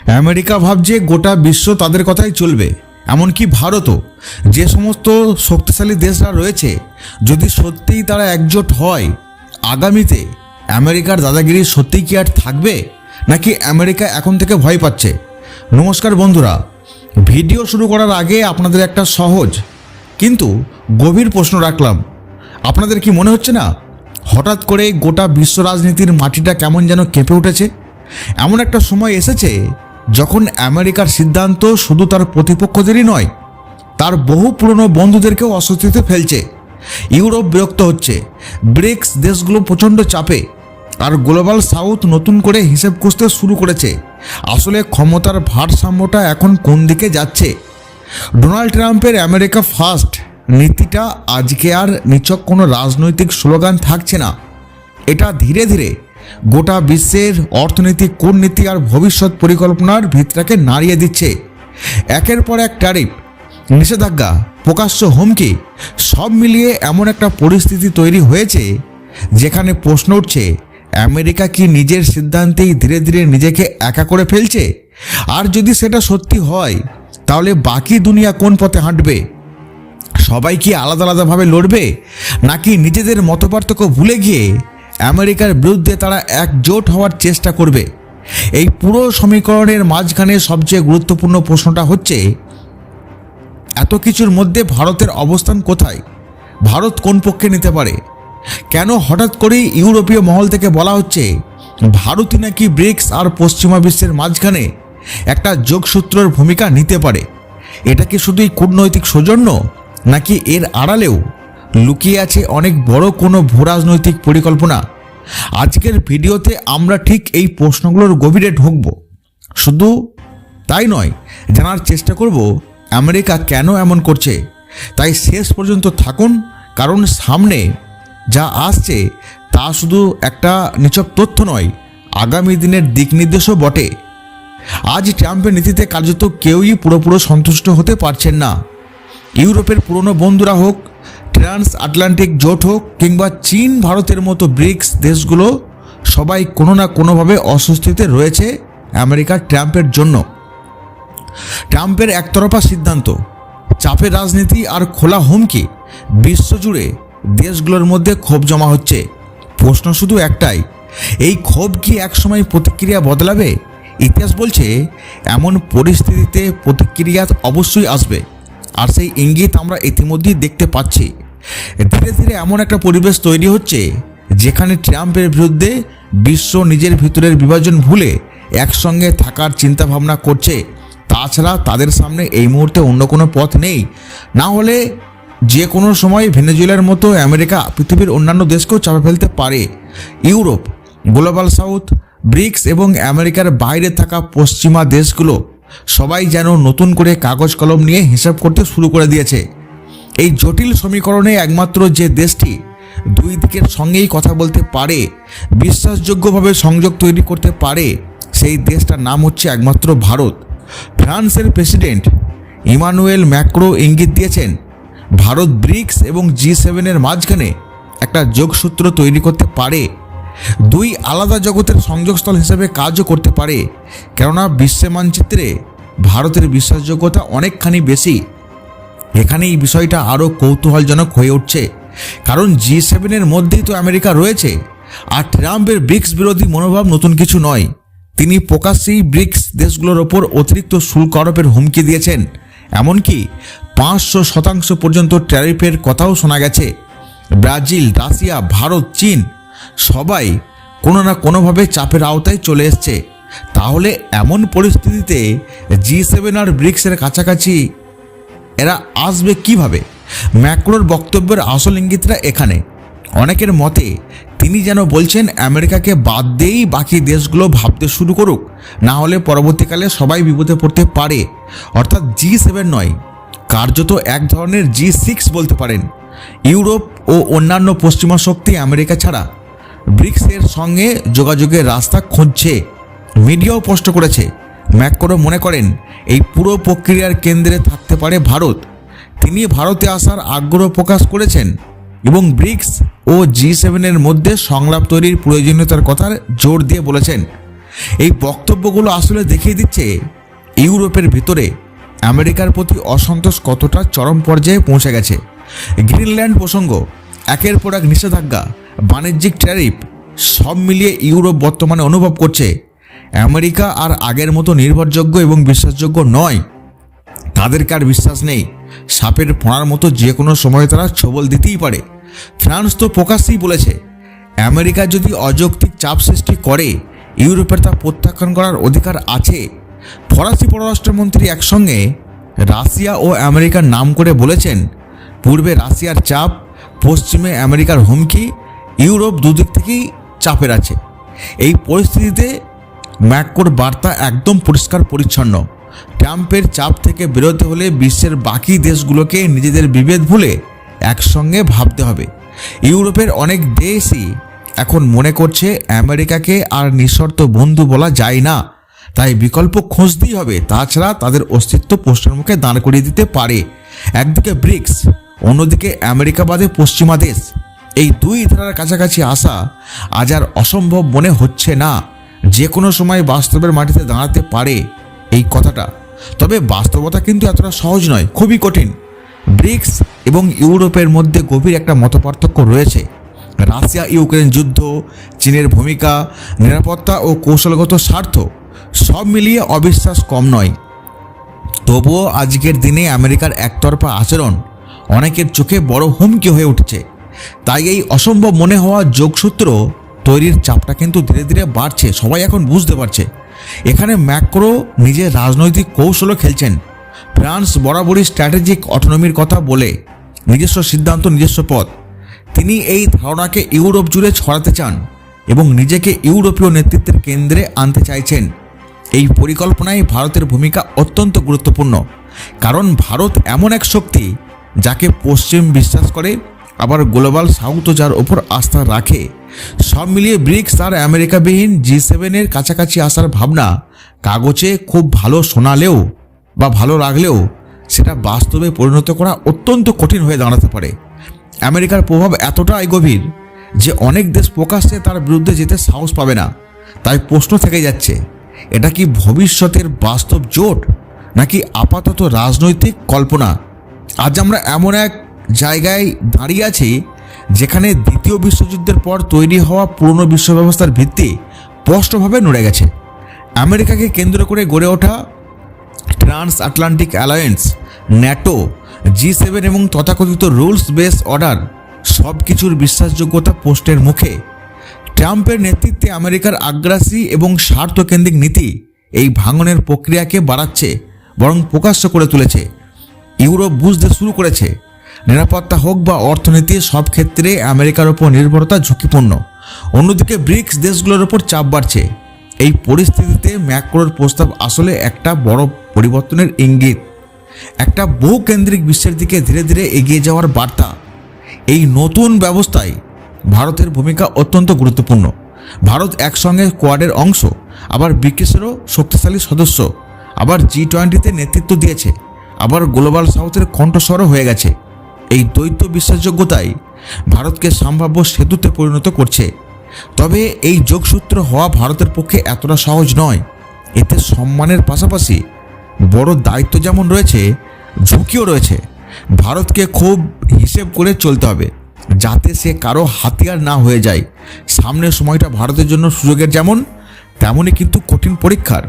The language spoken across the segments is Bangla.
আমেরিকা ভাবছে গোটা বিশ্ব তাদের কথাই চলবে, এমনকি ভারতও। যে সমস্ত শক্তিশালী দেশরা রয়েছে, যদি সত্যিই তারা একজোট হয়, আগামীতে আমেরিকার দাদাগিরি সত্যিই কি আর থাকবে, নাকি আমেরিকা এখন থেকে ভয় পাচ্ছে? নমস্কার বন্ধুরা, ভিডিও শুরু করার আগে আপনাদের একটা সহজ কিন্তু গভীর প্রশ্ন রাখলাম। আপনাদের কি মনে হচ্ছে না হঠাৎ করে গোটা বিশ্ব রাজনীতির মাটিটা কেমন যেন কেঁপে উঠেছে? এমন একটা সময় এসেছে যখন আমেরিকার সিদ্ধান্ত শুধু তার প্রতিপক্ষদেরই নয়, তার বহু পুরনো বন্ধুদেরকেও অস্বস্তিতে ফেলছে। ইউরোপ বিরক্ত হচ্ছে, ব্রিক্স দেশগুলো প্রচণ্ড চাপে, আর গ্লোবাল সাউথ নতুন করে হিসেব কষতে শুরু করেছে। আসলে ক্ষমতার ভারসাম্যটা এখন কোন দিকে যাচ্ছে? ডোনাল্ড ট্রাম্পের আমেরিকা ফার্স্ট নীতিটা আজকে আর নিছক কোনো রাজনৈতিক স্লোগান থাকছে না। এটা ধীরে ধীরে গোটা বিশ্বের অর্থনৈতিক কূটনীতি আর ভবিষ্যৎ পরিকল্পনার ভিতটাকে নাড়িয়ে দিচ্ছে। একের পর এক ট্যারিফ, নিষেধাজ্ঞা, প্রকাশ্য হুমকি, সব মিলিয়ে এমন একটা পরিস্থিতি তৈরি হয়েছে যেখানে প্রশ্ন উঠছে, আমেরিকা কি নিজের সিদ্ধান্তেই ধীরে ধীরে নিজেকে একা করে ফেলছে? আর যদি সেটা সত্যি হয়, তাহলে বাকি দুনিয়া কোন পথে হাঁটবে? সবাই কি আলাদা আলাদাভাবে লড়বে, নাকি নিজেদের মতপার্থক্য ভুলে গিয়ে আমেরিকার বিরুদ্ধে তারা একজোট হওয়ার চেষ্টা করবে? এই পুরো সমীকরণের মাঝখানে সবচেয়ে গুরুত্বপূর্ণ প্রশ্নটা হচ্ছে, এত কিছুর মধ্যে ভারতের অবস্থান কোথায়? ভারত কোন পক্ষে নিতে পারে? কেন হঠাৎ করেই ইউরোপীয় মহল থেকে বলা হচ্ছে ভারতই নাকি ব্রিক্স আর পশ্চিমা বিশ্বের মাঝখানে একটা যোগসূত্রের ভূমিকা নিতে পারে? এটা কি শুধুই কূটনৈতিক সৌজন্য, নাকি এর আড়ালেও লুকিয়ে আছে অনেক বড় কোনো ভূরাজনৈতিক পরিকল্পনা? আজকের ভিডিওতে আমরা ঠিক এই প্রশ্নগুলোর গভীরে ঢুকব। শুধু তাই নয়, জানার চেষ্টা করব আমেরিকা কেন এমন করছে। তাই শেষ পর্যন্ত থাকুন, কারণ সামনে যা আসছে তা শুধু একটা নিছক তথ্য নয়, আগামী দিনের দিক নির্দেশও বটে। আজ ট্রাম্পের নীতিতে কার্যত কেউই পুরোপুরি সন্তুষ্ট হতে পারছেন না। ইউরোপের পুরনো বন্ধুরা হোক, ট্রান্স আটলান্টিক জোট হোক, কিংবা চীন ভারতের মতো ব্রিক্স দেশগুলো, সবাই কোনো না কোনোভাবে অস্বস্তিতে রয়েছে আমেরিকার ট্রাম্পের জন্য। ট্রাম্পের একতরফা সিদ্ধান্ত, চাপের রাজনীতি আর খোলা হুমকি, বিশ্বজুড়ে দেশগুলোর মধ্যে ক্ষোভ জমা হচ্ছে। প্রশ্ন শুধু একটাই, এই ক্ষোভ কি একসময় প্রতিক্রিয়া বদলাবে? ইতিহাস বলছে এমন পরিস্থিতিতে প্রতিক্রিয়া অবশ্যই আসবে, আর সেই ইঙ্গিত আমরা ইতিমধ্যেই দেখতে পাচ্ছি। ধীরে ধীরে এমন একটা পরিবেশ তৈরি হচ্ছে যেখানে ট্রাম্পের বিরুদ্ধে বিশ্ব নিজের ভিতরের বিভাজন ভুলে একসঙ্গে থাকার চিন্তাভাবনা করছে। তাছাড়া তাদের সামনে এই মুহূর্তে অন্য কোনো পথ নেই। না হলে যে কোনো সময় ভেনেজুয়েলার মতো আমেরিকা পৃথিবীর অন্যান্য দেশকেও চাপে ফেলতে পারে। ইউরোপ, গ্লোবাল সাউথ, ব্রিক্স এবং আমেরিকার বাইরে থাকা পশ্চিমা দেশগুলো সবাই যেন নতুন করে কাগজ কলম নিয়ে হিসাব করতে শুরু করে দিয়েছে। এই জটিল সমীকরণে একমাত্র যে দেশটি দুই দিকের সঙ্গেই কথা বলতে পারে, বিশ্বাসযোগ্যভাবে সংযোগ তৈরি করতে পারে, সেই দেশটার নাম হচ্ছে একমাত্র ভারত। ফ্রান্সের প্রেসিডেন্ট ইমানুয়েল ম্যাক্রো ইঙ্গিত দিয়েছেন ভারত ব্রিক্স এবং G7-এর মাঝখানে একটা যোগসূত্র তৈরি করতে পারে, দুই আলাদা জগতের সংযোগস্থল হিসেবে কাজও করতে পারে। কেননা বিশ্ব মানচিত্রে ভারতের বিশ্বাসযোগ্যতা অনেকখানি বেশি। এখানে এই বিষয়টা আরও কৌতূহলজনক হয়ে উঠছে, কারণ G7-এর মধ্যেই তো আমেরিকা রয়েছে। আর ট্রাম্পের ব্রিক্স বিরোধী মনোভাব নতুন কিছু নয়। তিনি প্রকাশ্যেই ব্রিক্স দেশগুলোর ওপর অতিরিক্ত শুল্ক আরোপের হুমকি দিয়েছেন, এমনকি 500% পর্যন্ত ট্যারিফের কথাও শোনা গেছে। ব্রাজিল, রাশিয়া, ভারত, চীন সবাই কোনো না কোনোভাবে চাপের আওতায় চলে এসছে। তাহলে এমন পরিস্থিতিতে G7 আর ব্রিক্সের কাছাকাছি এরা আসবে কিভাবে? ম্যাক্রোর বক্তব্যের আসল ইঙ্গিতটা এখানে। অনেকের মতে তিনি যেন বলছেন আমেরিকাকে বাদ দিয়েই বাকি দেশগুলো ভাবতে শুরু করুক, না হলে পরবর্তীকালে সবাই বিপদে পড়তে পারে। অর্থাৎ G7 নয়, কার্যত এক ধরনের G6 বলতে পারেন। ইউরোপ ও অন্যান্য পশ্চিমা শক্তি আমেরিকা ছাড়া ব্রিক্সের সঙ্গে যোগাযোগের রাস্তা খুঁজছে। মিডিয়াও স্পষ্ট করেছে, ম্যাক্রো মনে করেন এই পুরো প্রক্রিয়ার কেন্দ্রে থাকতে পারে ভারত। তিনি ভারতে আসার আগ্রহ প্রকাশ করেছেন এবং ব্রিক্স ও G7-এর মধ্যে সংলাপ তৈরির প্রয়োজনীয়তার কথা জোর দিয়ে বলেছেন। এই বক্তব্যগুলো আসলে দেখিয়ে দিচ্ছে ইউরোপের ভিতরে আমেরিকার প্রতি অসন্তোষ কতটা চরম পর্যায়ে পৌঁছে গেছে। গ্রিনল্যান্ড প্রসঙ্গ, একের পর এক নিষেধাজ্ঞা, বাণিজ্যিক ট্যারিফ, সব মিলিয়ে ইউরোপ বর্তমানে অনুভব করছে আমেরিকা আর আগের মতো নির্ভরযোগ্য এবং বিশ্বাসযোগ্য নয়। তাদেরকে আর বিশ্বাস নেই। সাপের ফোঁড়ার মতো যে কোনো সময় তারা ছবল দিতেই পারে। ফ্রান্স তো প্রকাশ্যেই বলেছে আমেরিকা যদি অযৌক্তিক চাপ সৃষ্টি করে ইউরোপের তা প্রত্যাখ্যান করার অধিকার আছে। ফরাসি পররাষ্ট্রমন্ত্রী একসঙ্গে রাশিয়া ও আমেরিকার নাম করে বলেছেন, পূর্বে রাশিয়ার চাপ, পশ্চিমে আমেরিকার হুমকি, ইউরোপ দুদিক থেকেই চাপের আছে। এই পরিস্থিতিতে ম্যাক্রোর বার্তা একদম পরিষ্কার পরিচ্ছন্ন। ট্রাম্পের চাপ থেকে বেরোতে হলে বিশ্বের বাকি দেশগুলোকে নিজেদের বিভেদ ভুলে একসঙ্গে ভাবতে হবে। ইউরোপের অনেক দেশই এখন মনে করছে আমেরিকাকে আর নিঃশর্ত বন্ধু বলা যায় না, তাই বিকল্প খুঁজতেই হবে। তাছাড়া তাদের অস্তিত্ব প্রশ্নের মুখে দাঁড় করিয়ে দিতে পারে। একদিকে ব্রিক্স, অন্যদিকে আমেরিকা বাদে পশ্চিমা দেশ। এই দুই ধারার কাছাকাছি আসা আজ আর অসম্ভব মনে হচ্ছে না। যে কোনো সময় বাস্তবের মাটিতে দাঁড়াতে পারে এই কথাটা। তবে বাস্তবতা কিন্তু এতটা সহজ নয়, খুবই কঠিন। ব্রিক্স এবং ইউরোপের মধ্যে গভীর একটা মতপার্থক্য রয়েছে। রাশিয়া ইউক্রেন যুদ্ধ, চীনের ভূমিকা, নিরাপত্তা ও কৌশলগত স্বার্থ সব মিলিয়ে অবিশ্বাস কম নয়। তবুও আজকের দিনে আমেরিকার একতরফা আচরণ অনেকের চোখে বড় হুমকি হয়ে উঠছে। তাই এই অসম্ভব মনে হওয়া যোগসূত্র তৈরির চাপটা কিন্তু ধীরে ধীরে বাড়ছে। সবাই এখন বুঝতে পারছে এখানে ম্যাক্রো নিজের রাজনৈতিক কৌশলও খেলছেন। ফ্রান্স বরাবরই স্ট্র্যাটেজিক অটোনমির কথা বলে, নিজস্ব সিদ্ধান্ত, নিজস্ব পথ। তিনি এই ধারণাকে ইউরোপ জুড়ে ছড়াতে চান এবং নিজেকে ইউরোপীয় নেতৃত্বের কেন্দ্রে আনতে চাইছেন। এই পরিকল্পনায় ভারতের ভূমিকা অত্যন্ত গুরুত্বপূর্ণ, কারণ ভারত এমন এক শক্তি যাকে পশ্চিম বিশ্বাস করে, আবার গ্লোবাল সাউথও যার ওপর আস্থা রাখে। সব মিলিয়ে ব্রিক্স আর আমেরিকাবিহীন G7-এর কাছাকাছি আসার ভাবনা কাগজে খুব ভালো শোনালেও বা ভালো লাগলেও সেটা বাস্তবে পরিণত করা অত্যন্ত কঠিন হয়ে দাঁড়াতে পারে। আমেরিকার প্রভাব এতটাই গভীর যে অনেক দেশ প্রকাশ্যে তার বিরুদ্ধে যেতে সাহস পাবে না। তাই প্রশ্ন থেকে যাচ্ছে, এটা কি ভবিষ্যতের বাস্তব জোট নাকি আপাতত রাজনৈতিক কল্পনা? আজ আমরা এমন এক জায়গায় দাঁড়িয়ে আছি যেখানে দ্বিতীয় বিশ্বযুদ্ধের পর তৈরি হওয়া পুরনো বিশ্ব ব্যবস্থার ভিত্তি স্পষ্টভাবে নড়ে গেছে। আমেরিকাকে কেন্দ্র করে গড়ে ওঠা trans Atlantic alliance, NATO, G7 এবং তথাকথিত রুলস বেস অর্ডার সব কিছুর বিশ্বাসযোগ্যতা প্রশ্নের মুখে। ট্রাম্পের নেতৃত্বে আমেরিকার আগ্রাসী এবং স্বার্থকেন্দ্রিক নীতি এই ভাঙনের প্রক্রিয়াকে বাড়াচ্ছে, বরং প্রকাশ্য করে তুলেছে। ইউরোপ বুঝতে শুরু করেছে নিরাপত্তা হোক বা অর্থনীতি, সব ক্ষেত্রে আমেরিকার ওপর নির্ভরতা ঝুঁকিপূর্ণ। অন্যদিকে ব্রিক্স দেশগুলোর ওপর চাপ বাড়ছে। এই পরিস্থিতিতে ম্যাক্রোর প্রস্তাব আসলে একটা বড় পরিবর্তনের ইঙ্গিত, একটা বহুকেন্দ্রিক বিশ্বের দিকে ধীরে ধীরে এগিয়ে যাওয়ার বার্তা। এই নতুন ব্যবস্থায় ভারতের ভূমিকা অত্যন্ত গুরুত্বপূর্ণ। ভারত একসঙ্গে কোয়াডের অংশ, আবার ব্রিক্সেরও শক্তিশালী সদস্য, আবার G20-তে নেতৃত্ব দিয়েছে, আবার গ্লোবাল সাউথের কণ্ঠস্বরও হয়ে গেছে। এই দ্বৈত বিশ্বাসযোগ্যতাই ভারতকে সম্ভাব্য সেতুতে পরিণত করছে। তবে এই যোগসূত্র হওয়া ভারতের পক্ষে এতটা সহজ নয়। এতে সম্মানের পাশাপাশি বড় দায়িত্ব যেমন রয়েছে, ঝুঁকিও রয়েছে। ভারতকে খুব হিসেব করে চলতে হবে যাতে সে কারো হাতিয়ার না হয়ে যায়। সামনের সময়টা ভারতের জন্য সুযোগের যেমন তেমনই কিন্তু কঠিন পরীক্ষার।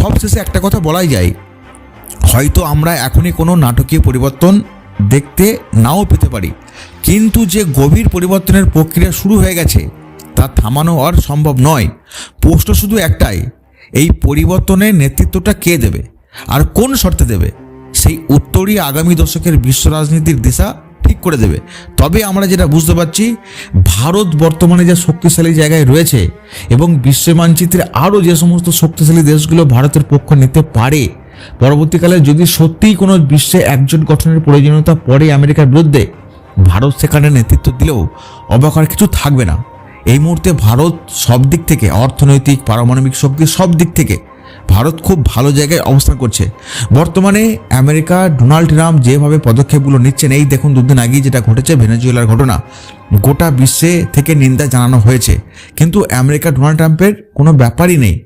সবশেষে একটা কথা বলাই যায়, হয়তো আমরা এখনই কোনো নাটকীয় পরিবর্তন দেখতে নাও পেতে পারি, কিন্তু যে গভীর পরিবর্তনের প্রক্রিয়া শুরু হয়ে গেছে তা থামানো আর সম্ভব নয়। প্রশ্ন শুধু একটাই, এই পরিবর্তনের নেতৃত্বটা কে দেবে আর কোন শর্তে দেবে? সেই উত্তরই আগামী দশকের বিশ্ব রাজনীতির দিশা ঠিক করে দেবে। তবে আমরা যেটা বুঝতে পারছি, ভারত বর্তমানে যে শক্তিশালী জায়গায় রয়েছে এবং বিশ্ব মানচিত্রে আরও যে সমস্ত শক্তিশালী দেশগুলো ভারতের পক্ষ নিতে পারে, পরবর্তীকালে যদি সত্যিই কোনো বিশ্বে একজোট গঠনের প্রয়োজনীয়তা পড়ে আমেরিকার বিরুদ্ধে, ভারত সেখানে নেতৃত্ব দিলেও অবাক হওয়ার কিছু থাকবে না। এই মুহূর্তে ভারত সব দিক থেকে, অর্থনৈতিক, পারমাণবিক শক্তি, সব দিক থেকে ভারত খুব ভালো জায়গায় অবস্থান করছে বর্তমানে। আমেরিকা ডোনাল্ড ট্রাম্প যেভাবে পদক্ষেপগুলো নিচ্ছেন, এই দেখুন দুদিন আগেই যেটা ঘটেছে ভেনেজুয়েলার ঘটনা, গোটা বিশ্বে থেকে নিন্দা জানানো হয়েছে, কিন্তু আমেরিকা ডোনাল্ড ট্রাম্পের কোনো ব্যাপারই নেই।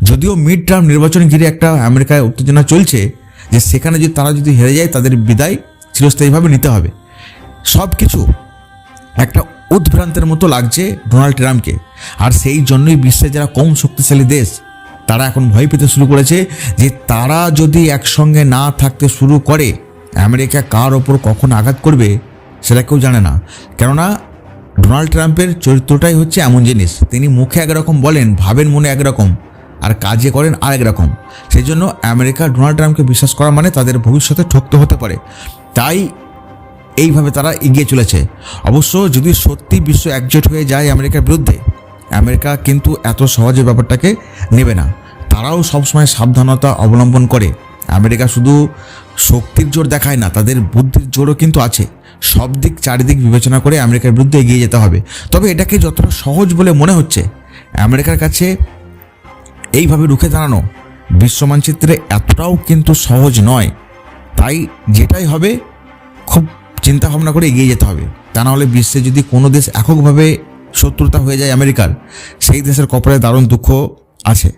যদিও মিড টার্ম নির্বাচন ঘিরে একটা আমেরিকায় উত্তেজনা চলছে যে সেখানে যদি তারা যদি হেরে যায় তাদের বিদায় চিরস্থায়ীভাবে নিতে হবে। সব কিছু একটা উদ্ভ্রান্তের মতো লাগছে ডোনাল্ড ট্রাম্পকে। আর সেই জন্যই বিশ্বের যারা কম শক্তিশালী দেশ তারা এখন ভয় পেতে শুরু করেছে যে তারা যদি একসঙ্গে না থাকতে শুরু করে আমেরিকা কার ওপর কখন আঘাত করবে সেটা কেউ জানে না। কেননা ডোনাল্ড ট্রাম্পের চরিত্রটাই হচ্ছে এমন জিনিস, তিনি মুখে একরকম বলেন, ভাবেন মনে একরকম, আর কাজে করেন আরেক রকম। সেই জন্য আমেরিকা ডোনাল্ড ট্রাম্পকে বিশ্বাস করা মানে তাদের ভবিষ্যতে ঠকতে হতে পারে। তাই এইভাবে তারা এগিয়ে চলেছে। অবশ্য যদি সত্যি বিশ্ব একজোট হয়ে যায় আমেরিকার বিরুদ্ধে, আমেরিকা কিন্তু এত সহজে ব্যাপারটাকে নেবে না। তারাও সবসময় সাবধানতা অবলম্বন করে। আমেরিকা শুধু শক্তির জোর দেখায় না, তাদের বুদ্ধির জোরও কিন্তু আছে। সব দিক চারিদিক বিবেচনা করে আমেরিকার বিরুদ্ধে এগিয়ে যেতে হবে। তবে এটাকে যতটা সহজ বলে মনে হচ্ছে, আমেরিকার কাছে এইভাবে রুখে দাঁড়ানো বিশ্ব মানচিত্রে এতটাও কিন্তু সহজ নয়। তাই যেটাই হবে খুব চিন্তা ভাবনা করে এগিয়ে যেতে হবে। তা নাহলে বিশ্বে যদি কোনো দেশ এককভাবে শত্রুতা হয়ে যায় আমেরিকার, সেই দেশের কপালে দারুণ দুঃখ আছে।